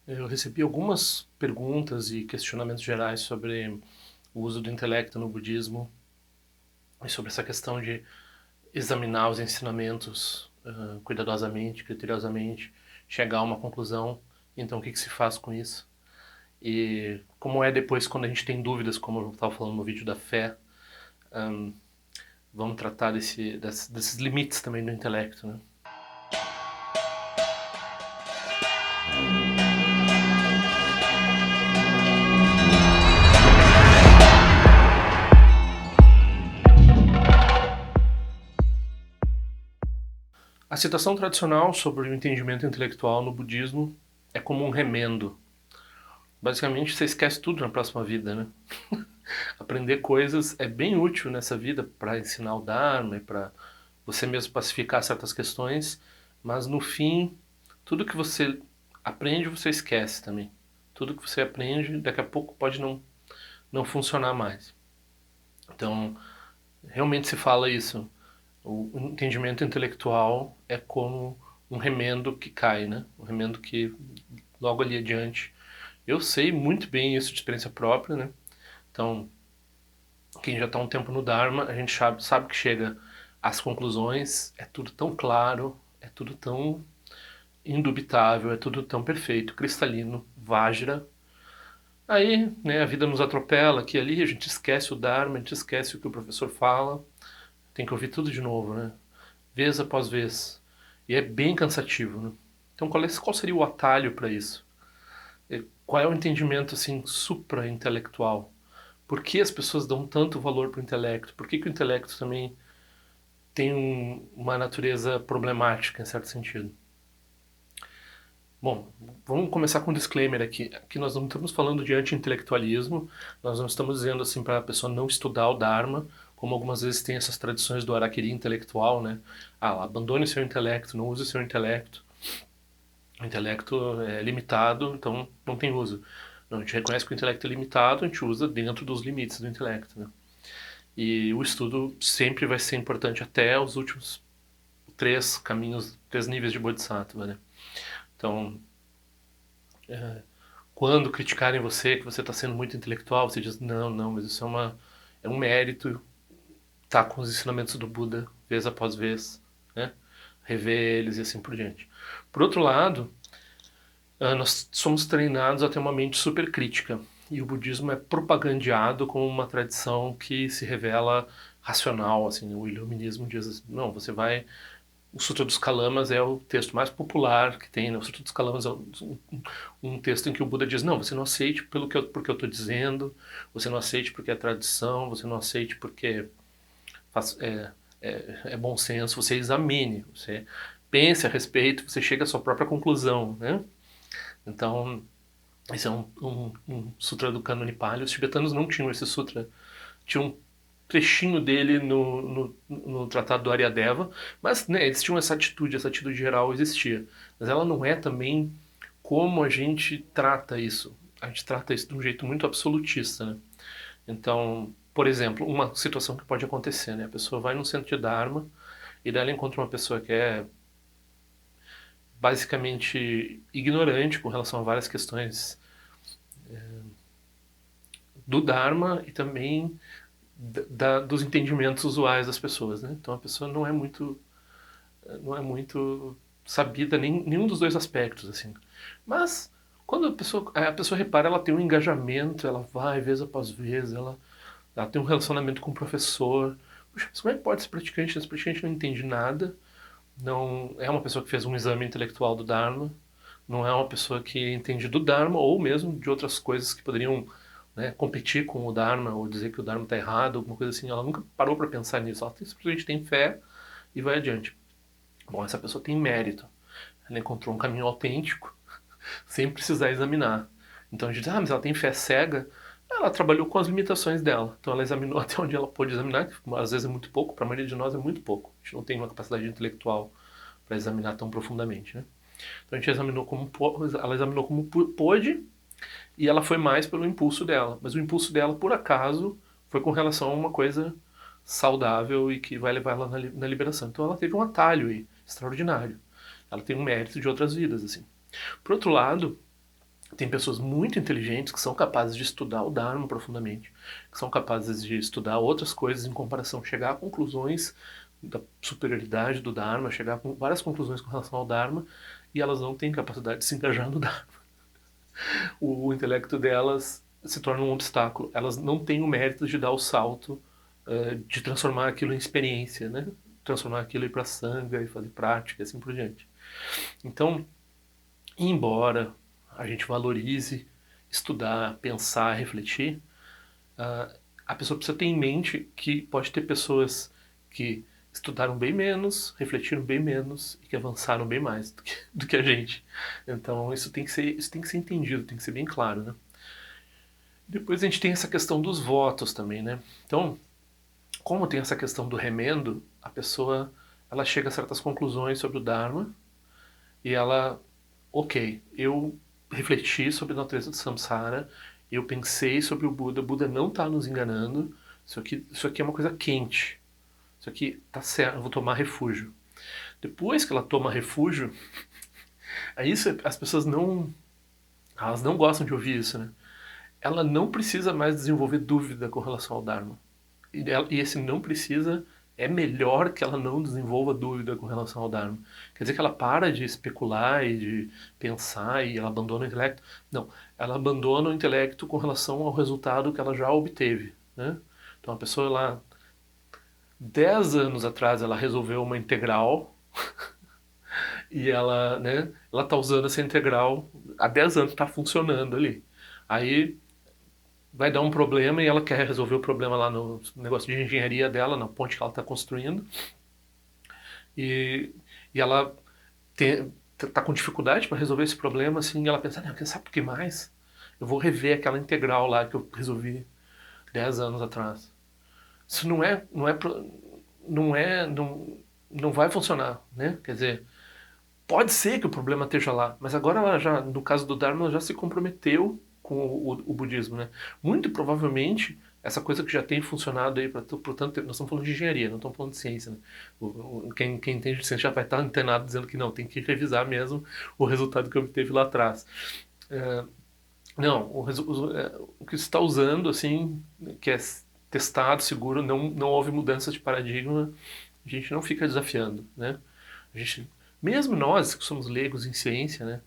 Eu recebi algumas perguntas e questionamentos gerais sobre o uso do intelecto no budismo e sobre essa questão de examinar os ensinamentos cuidadosamente, criteriosamente, chegar a uma conclusão. Então, o que se faz com isso? E como é depois quando a gente tem dúvidas, como eu estava falando no vídeo da fé, hum, vamos tratar desses limites também do intelecto, né? A citação tradicional sobre o entendimento intelectual no budismo é como um remendo. Basicamente, você esquece tudo na próxima vida, né? Aprender coisas é bem útil nessa vida para ensinar o Dharma e para você mesmo pacificar certas questões, mas no fim, tudo que você aprende, você esquece também. Tudo que você aprende, daqui a pouco pode não funcionar mais. Então, realmente se fala isso. O entendimento intelectual é como um remendo que cai, né? Um remendo que logo ali adiante. Eu sei muito bem isso de experiência própria, né? Então, quem já está um tempo no Dharma, a gente sabe que chega às conclusões, é tudo tão claro, é tudo tão indubitável, é tudo tão perfeito, cristalino, Vajra. Aí, né, a vida nos atropela aqui e ali, a gente esquece o Dharma, a gente esquece o que o professor fala, tem que ouvir tudo de novo, né? Vez após vez. E é bem cansativo, né? Então, qual seria o atalho para isso? Qual é o entendimento assim supra-intelectual? Por que as pessoas dão tanto valor para o intelecto? Por que o intelecto também tem uma natureza problemática, em certo sentido? Bom, vamos começar com um disclaimer aqui. Aqui nós não estamos falando de anti-intelectualismo, nós não estamos dizendo assim para a pessoa não estudar o Dharma, como algumas vezes tem essas tradições do harakiri intelectual, né? Ah, abandone seu intelecto, não use seu intelecto. O intelecto é limitado, então não tem uso. Não, a gente reconhece que o intelecto é limitado, a gente usa dentro dos limites do intelecto, né? E o estudo sempre vai ser importante até os últimos três caminhos, três níveis de Bodhisattva, né? Então, quando criticarem você, que você está sendo muito intelectual, você diz, não, não, mas isso é um mérito, tá com os ensinamentos do Buda, vez após vez, né? Rever eles e assim por diante. Por outro lado, nós somos treinados a ter uma mente super crítica. E o budismo é propagandeado como uma tradição que se revela racional, assim, o iluminismo diz assim, não, você vai. O Sutra dos Kalamas é o texto mais popular que tem, né? O Sutra dos Kalamas é um texto em que o Buda diz, não, você não aceite porque eu estou dizendo, você não aceite porque é tradição, você não aceite porque faz, é bom senso, você examine, você pense a respeito, você chega à sua própria conclusão, né? Então, esse é um sutra do Cânone Pali. Os tibetanos não tinham esse sutra. Tinha um trechinho dele no Tratado do Aryadeva, mas né, eles tinham essa atitude geral existia. Mas ela não é também como a gente trata isso. A gente trata isso de um jeito muito absolutista, né? Então, por exemplo, uma situação que pode acontecer, né? A pessoa vai num centro de Dharma e daí ela encontra uma pessoa que é basicamente ignorante com relação a várias questões do Dharma e também dos entendimentos usuais das pessoas, né? Então a pessoa não é muito sabida nenhum dos dois aspectos assim. Mas quando a pessoa repara, ela tem um engajamento, ela vai vez após vez, ela tem um relacionamento com o professor. Puxa, mas como é que pode ser praticante? Esse praticante não entende nada, não é uma pessoa que fez um exame intelectual do Dharma, não é uma pessoa que entende do Dharma ou mesmo de outras coisas que poderiam, né, competir com o Dharma ou dizer que o Dharma está errado, alguma coisa assim. Ela nunca parou para pensar nisso. Ela simplesmente tem fé e vai adiante. Bom, essa pessoa tem mérito. Ela encontrou um caminho autêntico sem precisar examinar. Então a gente diz, mas ela tem fé cega. Ela trabalhou com as limitações dela. Então ela examinou até onde ela pôde examinar, que às vezes é muito pouco, para a maioria de nós é muito pouco. A gente não tem uma capacidade intelectual para examinar tão profundamente, né? Então a gente examinou ela examinou como pôde e ela foi mais pelo impulso dela. Mas o impulso dela, por acaso, foi com relação a uma coisa saudável e que vai levar ela na liberação. Então ela teve um atalho aí, extraordinário. Ela tem um mérito de outras vidas, assim. Por outro lado, Tem pessoas muito inteligentes que são capazes de estudar o Dharma profundamente, que são capazes de estudar outras coisas em comparação, chegar a conclusões da superioridade do Dharma, chegar a várias conclusões com relação ao Dharma, e elas não têm capacidade de se engajar no Dharma. O intelecto delas se torna um obstáculo. Elas não têm o mérito de dar o salto, de transformar aquilo em experiência, né? Transformar aquilo em ir para sangha e fazer prática e assim por diante. Então, embora a gente valorize estudar, pensar, refletir, a pessoa precisa ter em mente que pode ter pessoas que estudaram bem menos, refletiram bem menos e que avançaram bem mais do que a gente. Então isso tem que ser entendido, tem que ser bem claro, né? Depois a gente tem essa questão dos votos também, né? Então, como tem essa questão do remendo, a pessoa ela chega a certas conclusões sobre o Dharma e ela, ok, eu refleti sobre a natureza do samsara, eu pensei sobre o Buda não está nos enganando, isso aqui é uma coisa quente, isso aqui tá certo, eu vou tomar refúgio. Depois que ela toma refúgio, aí as pessoas elas não gostam de ouvir isso, né? Ela não precisa mais desenvolver dúvida com relação ao Dharma. E esse não precisa é melhor que ela não desenvolva dúvida com relação ao Dharma. Quer dizer que ela para de especular e de pensar e ela abandona o intelecto? Não, ela abandona o intelecto com relação ao resultado que ela já obteve, né? Então a pessoa lá, 10 anos atrás, ela resolveu uma integral e ela, né, ela tá usando essa integral há 10 anos, está funcionando ali. Aí vai dar um problema e ela quer resolver o problema lá no negócio de engenharia dela, na ponte que ela está construindo. E, e ela tá com dificuldade para resolver esse problema, assim, e ela pensa, não, quem sabe o que mais? Eu vou rever aquela integral lá que eu resolvi 10 anos atrás. Isso não vai funcionar, né? Quer dizer, pode ser que o problema esteja lá, mas agora ela já, no caso do Dharma, ela já se comprometeu com o budismo, né? Muito provavelmente essa coisa que já tem funcionado aí por tanto tempo, nós estamos falando de engenharia, não estamos falando de ciência, né? Quem entende de ciência já vai estar antenado dizendo que não, tem que revisar mesmo o resultado que obteve lá atrás. É, não, o que se está usando, assim, que é testado, seguro, não houve mudança de paradigma, a gente não fica desafiando, né? A gente, mesmo nós que somos leigos em ciência, né?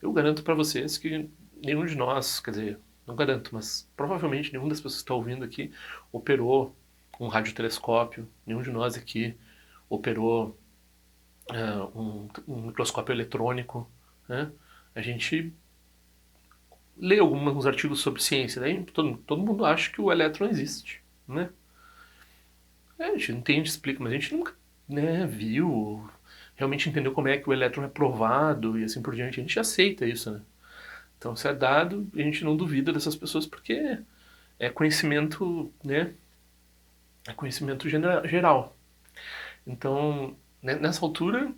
Eu garanto para vocês que nenhum de nós, quer dizer, não garanto, mas provavelmente nenhuma das pessoas que está ouvindo aqui operou um radiotelescópio, nenhum de nós aqui operou um microscópio eletrônico, né? A gente lê alguns artigos sobre ciência, daí todo mundo acha que o elétron existe, né? A gente entende, explica, mas a gente nunca, né, viu, realmente entendeu como é que o elétron é provado e assim por diante. A gente aceita isso, né? Então, se é dado, a gente não duvida dessas pessoas porque é conhecimento, né? É conhecimento geral. Então, né, nessa altura,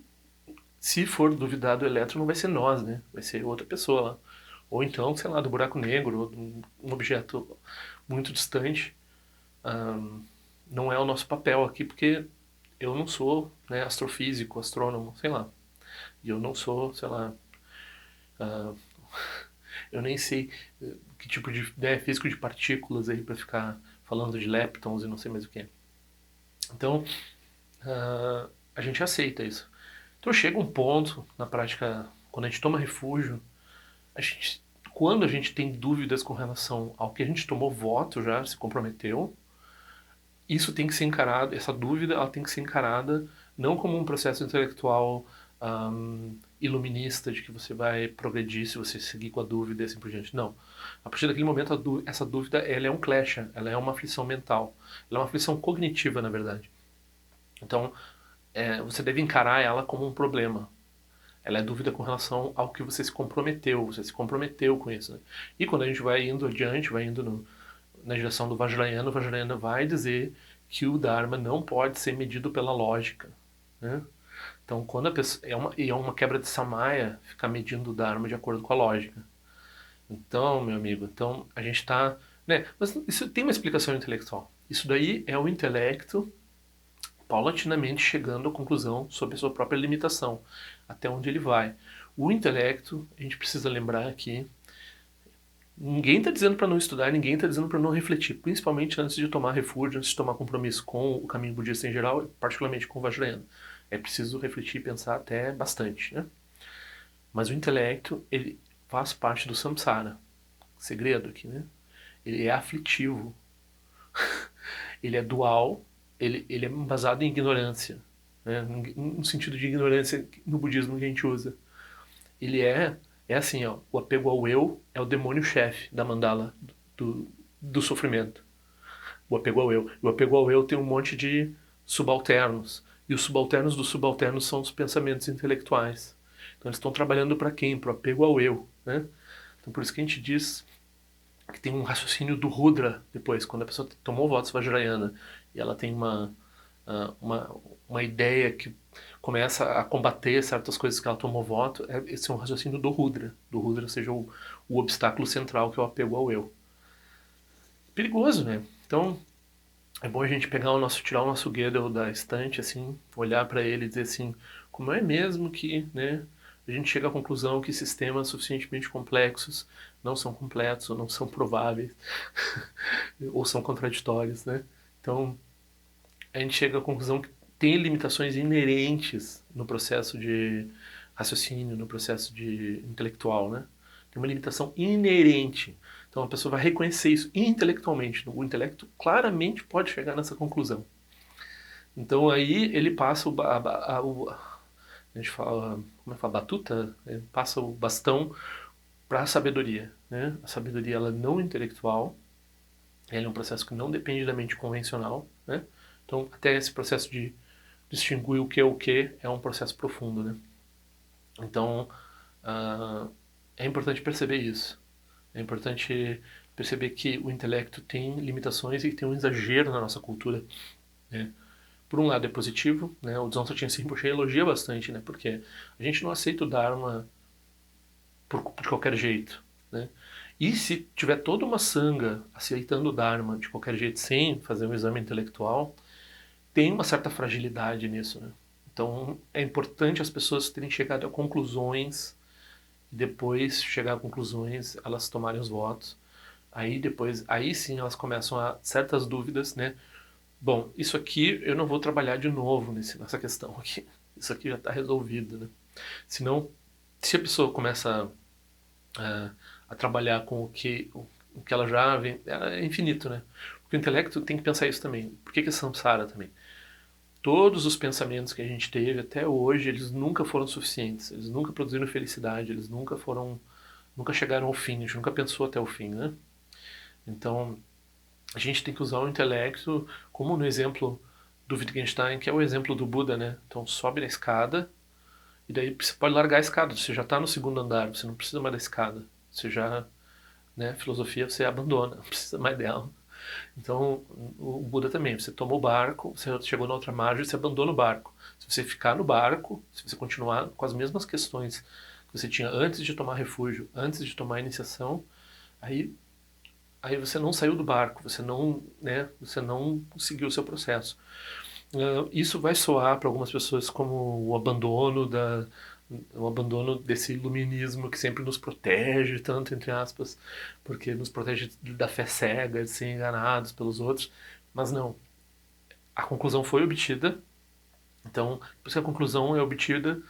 se for duvidado o elétron, não vai ser nós, né? Vai ser outra pessoa lá. Ou então, sei lá, do buraco negro, ou de um objeto muito distante. Ahn, não é o nosso papel aqui, porque eu não sou, né, astrofísico, astrônomo, sei lá. E eu não sou, sei lá, ah, eu nem sei que tipo de, né, físico de partículas aí para ficar falando de leptons e não sei mais o que. Então, a gente aceita isso. Então chega um ponto na prática, quando a gente toma refúgio, quando a gente tem dúvidas com relação ao que a gente tomou voto já, se comprometeu, isso tem que ser encarado, essa dúvida ela tem que ser encarada não como um processo intelectual iluminista de que você vai progredir se você seguir com a dúvida e assim por diante. Não. A partir daquele momento, essa dúvida ela é um clash, ela é uma aflição mental. Ela é uma aflição cognitiva, na verdade. Então, você deve encarar ela como um problema. Ela é dúvida com relação ao que você se comprometeu com isso. Né? E quando a gente vai indo adiante, vai indo na direção do Vajrayana, o Vajrayana vai dizer que o Dharma não pode ser medido pela lógica. Né? Então, quando a pessoa. É uma quebra de Samaya ficar medindo o Dharma de acordo com a lógica. Então, meu amigo, então a gente está. Né? Mas isso tem uma explicação intelectual. Isso daí é o intelecto paulatinamente chegando à conclusão sobre a sua própria limitação, até onde ele vai. O intelecto, a gente precisa lembrar aqui, Ninguém está dizendo para não estudar, ninguém está dizendo para não refletir, principalmente antes de tomar refúgio, antes de tomar compromisso com o caminho budista em geral, particularmente com o Vajrayana. É preciso refletir e pensar até bastante, né? Mas o intelecto, ele faz parte do samsara. Segredo aqui, né? Ele é aflitivo, ele é dual, ele é baseado em ignorância, né? No sentido de ignorância no budismo que a gente usa. Ele é assim, ó, o apego ao eu é o demônio-chefe da mandala do sofrimento. O apego ao eu. O apego ao eu tem um monte de subalternos. E os subalternos dos subalternos são os pensamentos intelectuais. Então eles estão trabalhando para quem? Para o apego ao eu, né? Então por isso que a gente diz que tem um raciocínio do Rudra depois, quando a pessoa tomou votos Vajrayana e ela tem ah, uma, uma ideia que começa a combater certas coisas que ela tomou voto, esse é um raciocínio do Rudra, ou seja, o obstáculo central que é o apego ao eu. Perigoso, né? Então é bom a gente pegar tirar o nosso Gödel da estante, assim, olhar para ele e dizer assim, como é mesmo que, né, a gente chega à conclusão que sistemas suficientemente complexos não são completos, ou não são prováveis, ou são contraditórios, né? Então, a gente chega à conclusão que tem limitações inerentes no processo de raciocínio, no processo de intelectual, né? Tem uma limitação inerente. Então a pessoa vai reconhecer isso intelectualmente. O intelecto claramente pode chegar nessa conclusão. Então aí ele passa a gente fala, como é que fala, batuta? Ele passa o bastão para a sabedoria, né? A sabedoria ela não é intelectual, ela é um processo que não depende da mente convencional, né? Então até esse processo de distinguir o que é um processo profundo, né? Então é importante perceber isso. É importante perceber que o intelecto tem limitações e que tem um exagero na nossa cultura, né? Por um lado é positivo, né? O Dzongtse Rinpoche elogia bastante, né? Porque a gente não aceita o Dharma de qualquer jeito, né? E se tiver toda uma sanga aceitando o Dharma de qualquer jeito, sem fazer um exame intelectual, tem uma certa fragilidade nisso, né? Então é importante as pessoas terem chegado a conclusões e depois chegar a conclusões, elas tomarem os votos. Aí depois, aí sim elas começam a certas dúvidas, né? Bom, isso aqui eu não vou trabalhar de novo nessa questão aqui. Isso aqui já está resolvido, né? Senão, se a pessoa começa a trabalhar com o que ela já vem, é infinito, né? Porque o intelecto tem que pensar isso também. Por que é samsara também? Todos os pensamentos que a gente teve até hoje, eles nunca foram suficientes. Eles nunca produziram felicidade, eles nunca chegaram ao fim, a gente nunca pensou até o fim, né? Então, a gente tem que usar o intelecto como no exemplo do Wittgenstein, que é o exemplo do Buda, né? Então, sobe na escada e daí você pode largar a escada, você já está no segundo andar, você não precisa mais da escada. Você já, né, filosofia você abandona, não precisa mais dela. Então, o Buda também, você toma o barco, você chegou na outra margem, você abandona o barco. Se você ficar no barco, se você continuar com as mesmas questões que você tinha antes de tomar refúgio, antes de tomar iniciação, aí você não saiu do barco, você não seguiu o seu processo. Isso vai soar para algumas pessoas como o abandono desse iluminismo que sempre nos protege tanto, entre aspas, porque nos protege da fé cega, de ser enganados pelos outros. Mas não, a conclusão foi obtida. Então, por isso que a conclusão é obtida,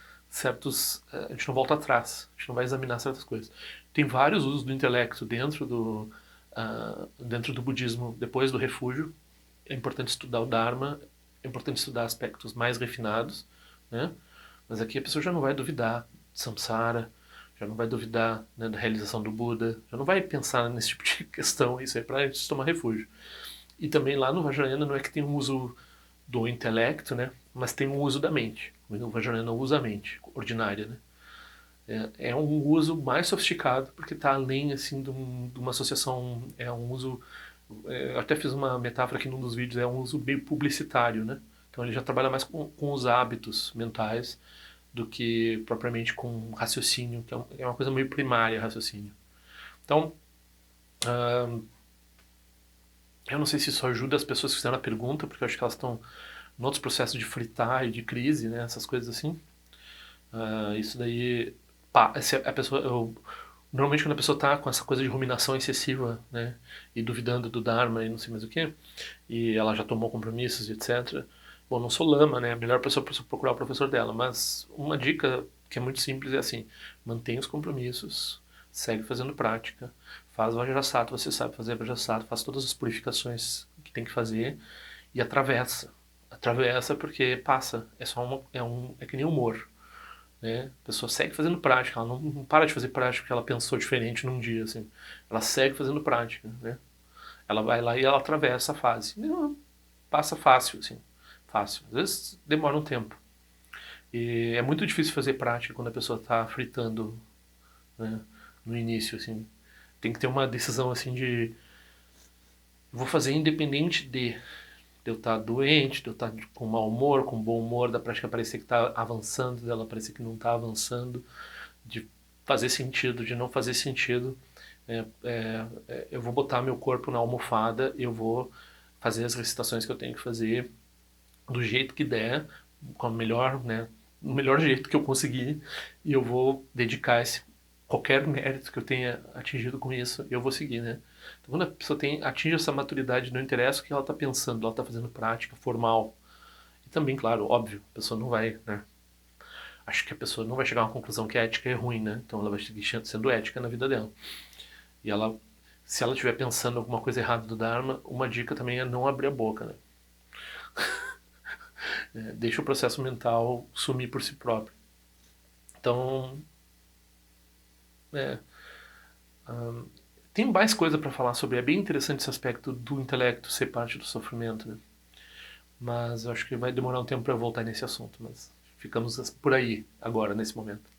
a gente não volta atrás, a gente não vai examinar certas coisas. Tem vários usos do intelecto dentro do budismo depois do refúgio. É importante estudar o Dharma, é importante estudar aspectos mais refinados, né? Mas aqui a pessoa já não vai duvidar de samsara, já não vai duvidar, né, da realização do Buda, já não vai pensar nesse tipo de questão, isso é para a gente tomar refúgio. E também lá no Vajrayana não é que tem um uso do intelecto, né? Mas tem um uso da mente. O Vajrayana usa a mente ordinária, né? É um uso mais sofisticado porque está além assim de uma associação, é um uso, eu até fiz uma metáfora aqui num dos vídeos, é um uso meio publicitário, né? Então ele já trabalha mais com os hábitos mentais do que propriamente com raciocínio, que é uma coisa meio primária, raciocínio. Então, eu não sei se isso ajuda as pessoas que fizeram a pergunta, porque eu acho que elas estão em outros processos de fritar e de crise, né? Essas coisas assim. Isso daí, pá, se a pessoa, Normalmente quando a pessoa está com essa coisa de ruminação excessiva, né, e duvidando do Dharma e não sei mais o que, e ela já tomou compromissos e etc. Bom, não sou lama, né, a melhor pessoa para procurar o professor dela, mas uma dica que é muito simples é assim: mantenha os compromissos, segue fazendo prática, faz o Vajrasattva, você sabe fazer Vajrasattva, faz todas as purificações que tem que fazer e atravessa. Atravessa porque passa, é só é que nem humor, né? A pessoa segue fazendo prática, ela não para de fazer prática porque ela pensou diferente num dia, assim. Ela segue fazendo prática, né? Ela vai lá e ela atravessa a fase. E não, passa fácil, assim, fácil. Às vezes demora um tempo. E é muito difícil fazer prática quando a pessoa está fritando, né, no início, assim. Tem que ter uma decisão, assim, de vou fazer independente de eu estar doente, de eu estar com mau humor, com bom humor, da prática parecer que está avançando, dela parecer que não está avançando, de fazer sentido, de não fazer sentido. Eu vou botar meu corpo na almofada, eu vou fazer as recitações que eu tenho que fazer do jeito que der, com a melhor, né, o melhor jeito que eu conseguir, e eu vou dedicar qualquer mérito que eu tenha atingido com isso, eu vou seguir, né? Então, quando a pessoa atinge essa maturidade, não interessa o que ela está pensando, ela está fazendo prática formal. E também, claro, óbvio, a pessoa não vai, né? Acho que a pessoa não vai chegar a uma conclusão que a ética é ruim, né? Então ela vai seguir sendo ética na vida dela. E ela, se ela estiver pensando alguma coisa errada do Dharma, uma dica também é não abrir a boca, né? Deixa o processo mental sumir por si próprio. Então, é, tem mais coisa para falar sobre. É bem interessante esse aspecto do intelecto ser parte do sofrimento, né? Mas eu acho que vai demorar um tempo para voltar nesse assunto. Mas ficamos por aí agora, nesse momento.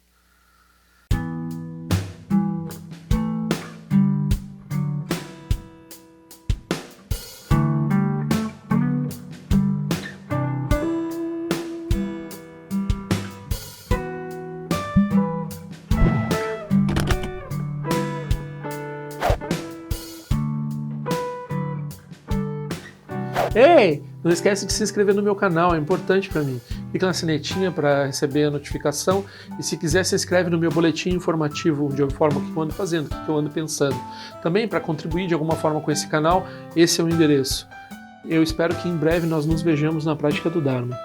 Ei, não esquece de se inscrever no meu canal, é importante para mim. Clica na sinetinha para receber a notificação e se quiser se inscreve no meu boletim informativo de forma que eu ando fazendo, o que eu ando pensando. Também para contribuir de alguma forma com esse canal, esse é o endereço. Eu espero que em breve nós nos vejamos na prática do Dharma.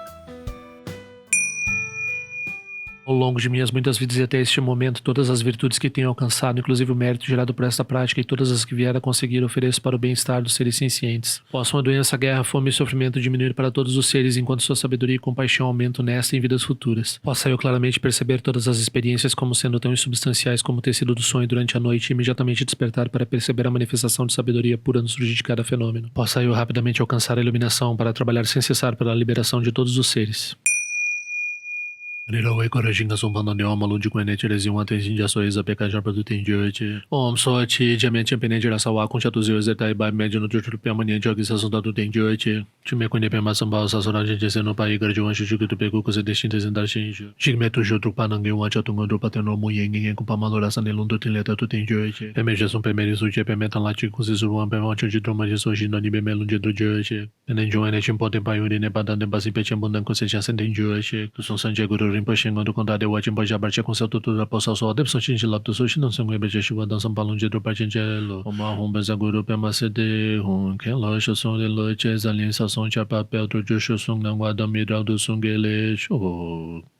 Ao longo de minhas muitas vidas e até este momento, todas as virtudes que tenho alcançado, inclusive o mérito gerado por esta prática e todas as que vier a conseguir, ofereço para o bem-estar dos seres cientes. Possam a doença, guerra, fome e sofrimento diminuir para todos os seres, enquanto sua sabedoria e compaixão aumentam nesta e em vidas futuras. Possa eu claramente perceber todas as experiências como sendo tão insubstanciais como o tecido do sonho durante a noite e imediatamente despertar para perceber a manifestação de sabedoria pura no surgir de cada fenômeno. Possa eu rapidamente alcançar a iluminação para trabalhar sem cessar pela liberação de todos os seres. Nirawe Korajinga Sumpana Neoma Lundiquene Terezinho Atenzinha Soiza Pekajar Produtendiante. Om Soti, Diamante Empenente Rasawa, Conchatusio Zetai Bai Médio no Tutu Piamania Jogi Sasunda do Tendiante. Time Kune Pema Sambal Sasoranje Dizendo Pai Gardiwan Shujuku do Pegu Cose Destintes em Darshinjo. Jigmetu Jutru Panangue Wachatungandu Pateno Muyengen com Pamalora Sanelundu Tileta do Tendiante. Pemeja Sum Pemerizu Je Pemetan Lati Kuzizuan Pemancho de Droma de Sojino Nibe Melunde do Diante. Nenenjo Enetim Potem Paiuri Nebadan de Basipetiam Bundan Conseja Sentendiante. Tu São Sanje Guru Rinpoche do Condado de Wajin Bajabartia com seu tutor da Poça Só Depson Chinchilap do Sushi não são Weber Jeshuva Dançam Palunde do Partingelo. Uma rumba Zaguru Pemacede Hun Ken Locha Song de Loche Zalin Sasson Tia Papel do Jushu Sung Nangua da Midral do Sungele Show.